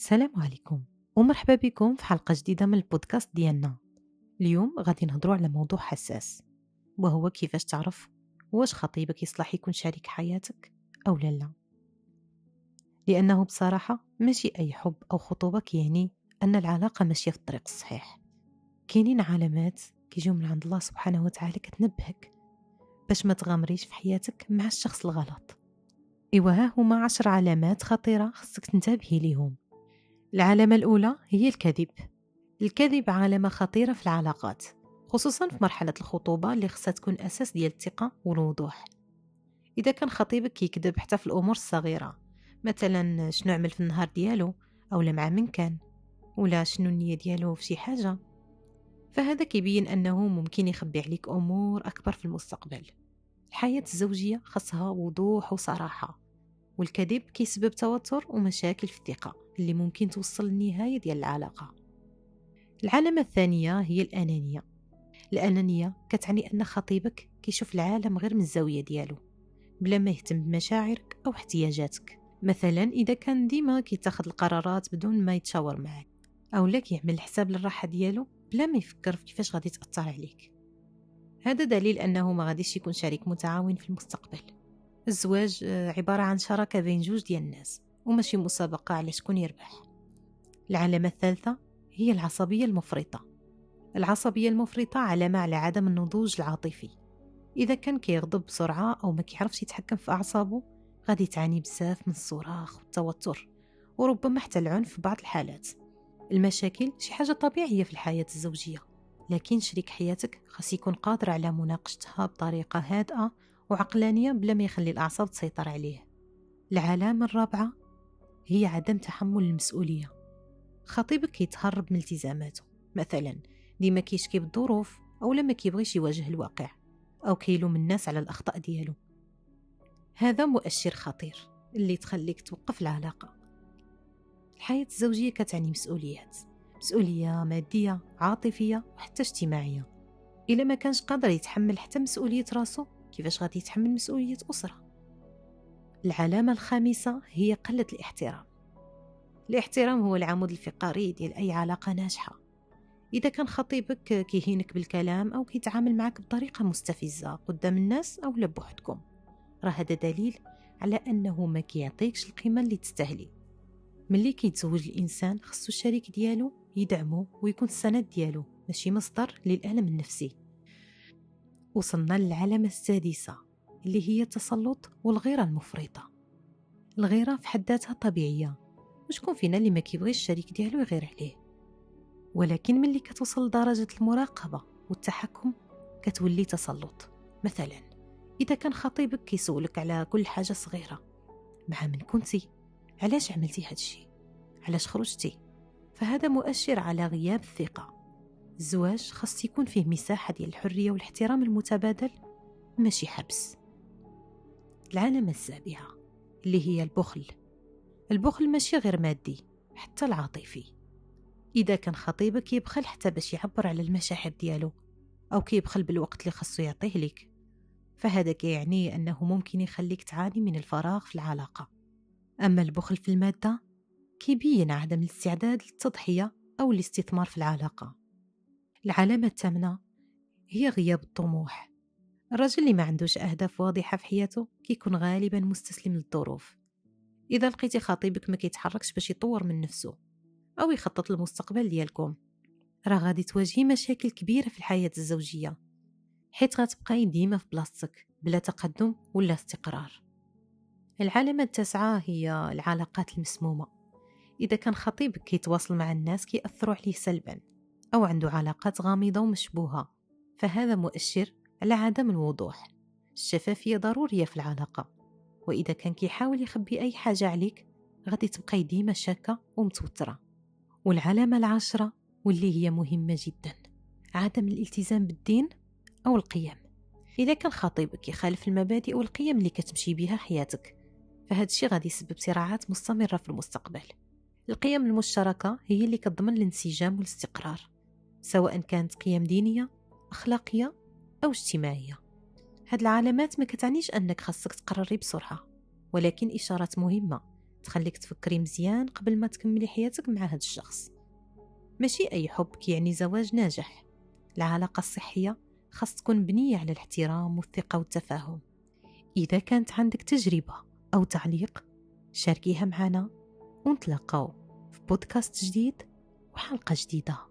السلام عليكم ومرحبا بكم في حلقة جديدة من البودكاست ديالنا. اليوم غادي نهضروا على موضوع حساس، وهو كيفاش تعرف واش خطيبك يصلح يكون شريك حياتك أو لا. لأنه بصراحة ماشي أي حب أو خطوبة كيعني أن العلاقة ماشية في الطريق الصحيح. كاينين علامات كيجيو من عند الله سبحانه وتعالى كتنبهك باش ما تغامريش في حياتك مع الشخص الغلط. إيوا ها هما 10 علامات خطيرة خصك تنتبهي ليهم. العلامة الأولى هي الكذب. الكذب علامة خطيرة في العلاقات، خصوصا في مرحلة الخطوبة اللي خصها تكون أساس ديال الثقة والوضوح. إذا كان خطيبك كيكذب حتى في الأمور الصغيرة، مثلا شنو عمل في النهار ديالو، أو مع من كان، ولا شنو النية ديالو في شي حاجة، فهذا كيبين أنه ممكن يخبي عليك أمور أكبر في المستقبل. الحياة الزوجية خصها وضوح وصراحة، والكذب كيسبب توتر ومشاكل في الثقة اللي ممكن توصل للنهاية ديال العلاقة. العلامة الثانية هي الأنانية. الأنانية كتعني أن خطيبك كيشوف العالم غير من الزاوية ديالو، بلا ما يهتم بمشاعرك أو احتياجاتك. مثلا إذا كان ديما كيتاخد القرارات بدون ما يتشاور معك، أو لا كيعمل الحساب للراحة ديالو بلا ما يفكر في كيفاش غادي تأثر عليك، هذا دليل أنه ما غاديش يكون شريك متعاون في المستقبل. الزواج عبارة عن شراكة بين جوج ديال الناس، وماشي مسابقة على شكون يربح. العلامة الثالثة هي العصبية المفرطة. العصبية المفرطة علامة على عدم النضوج العاطفي. إذا كان كيغضب بسرعة أو ما كيعرفش يتحكم في أعصابه، غادي تعاني بزاف من الصراخ والتوتر، وربما حتى العنف في بعض الحالات. المشاكل شي حاجة طبيعية في الحياة الزوجية، لكن شريك حياتك خاص يكون قادر على مناقشتها بطريقة هادئة وعقلانية بلا ما يخلي الأعصاب تسيطر عليه. العلامة الرابعة هي عدم تحمل المسؤولية. خطيبك كيتهرب من التزاماته، مثلا ديما كيشكي بالظروف، أو لما كيبغيش يواجه الواقع، أو كيلوم الناس على الأخطاء ديالو. هذا مؤشر خطير اللي تخليك توقف العلاقة. الحياة الزوجية كتعني مسؤوليات، مسؤولية مادية، عاطفية، وحتى اجتماعية. إلا ما كانش قادر يتحمل حتى مسؤولية راسه، كيفاش غادي يتحمل مسؤولية أسرة؟ العلامة الخامسة هي قلة الاحترام. الاحترام هو العمود الفقري ديال أي علاقة ناجحة. إذا كان خطيبك كيهينك بالكلام أو كيتعامل معك بطريقة مستفزة قدام الناس أو لبوحدكم، راه هذا دليل على أنه ما كيعطيكش القيمة اللي تستاهلي. ملي كيتزوج الإنسان خصو الشريك ديالو يدعمه ويكون السند ديالو، ماشي مصدر للألم النفسي. وصلنا للعلامة السادسة اللي هي التسلط والغيرة المفرطة. الغيرة في حد ذاتها طبيعية، وشكون فينا اللي ما كيبغيش الشريك ديالو يغير عليه؟ ولكن ملي كتوصل لدرجة المراقبة والتحكم كتولي تسلط. مثلا إذا كان خطيبك كيسولك على كل حاجة صغيرة، مع من كنتي، علاش عملتي هادشي، علاش خرجتي، فهذا مؤشر على غياب الثقة. الزواج خاص يكون فيه مساحة ديال الحرية والاحترام المتبادل، ماشي حبس. العلامة السابعة اللي هي البخل. البخل ماشي غير مادي، حتى العاطفي. إذا كان خطيبك يبخل حتى باش يعبر على المشاعر ديالو، أو كيبخل بالوقت اللي خصو يعطيه لك، فهذا كيعني أنه ممكن يخليك تعاني من الفراغ في العلاقة. أما البخل في المادة كيبين عدم الاستعداد للتضحية أو الاستثمار في العلاقة. العلامة الثامنة هي غياب الطموح. الرجل اللي ما عندوش أهداف واضحة في حياته كيكون غالبا مستسلم للظروف. إذا لقيتي خطيبك ما كيتحركش باش يطور من نفسه أو يخطط للمستقبل ديالكم، راه غادي تواجهي مشاكل كبيرة في الحياة الزوجية، حيث غتبقاي ديما في بلاصتك بلا تقدم ولا استقرار. العلامة التاسعة هي العلاقات المسمومة. إذا كان خطيبك كيتواصل مع الناس كيأثروا عليه سلبا، أو عنده علاقات غامضة ومشبوهة، فهذا مؤشر على عدم الوضوح. الشفافية ضرورية في العلاقة، وإذا كان كيحاول يخبي أي حاجة عليك، غادي تبقاي ديما شاكة ومتوترة. والعلامة العاشرة واللي هي مهمة جدا، عدم الالتزام بالدين أو القيم. إذا كان خطيبك يخالف المبادئ والقيم اللي كتمشي بها حياتك، فهذا الشيء غادي يسبب صراعات مستمرة في المستقبل. القيم المشتركة هي اللي كتضمن الانسجام والاستقرار، سواء كانت قيم دينية، أخلاقية أو اجتماعية. هاد العلامات ما كتعنيش أنك خاصك تقرري بسرعة، ولكن إشارات مهمة تخليك تفكري مزيان قبل ما تكملي حياتك مع هذا الشخص. ماشي أي حب كيعني زواج ناجح. العلاقة الصحية خاص تكون مبنية على الاحترام والثقة والتفاهم. إذا كانت عندك تجربة أو تعليق شاركيها معنا، ونتلاقاو في بودكاست جديد وحلقة جديدة.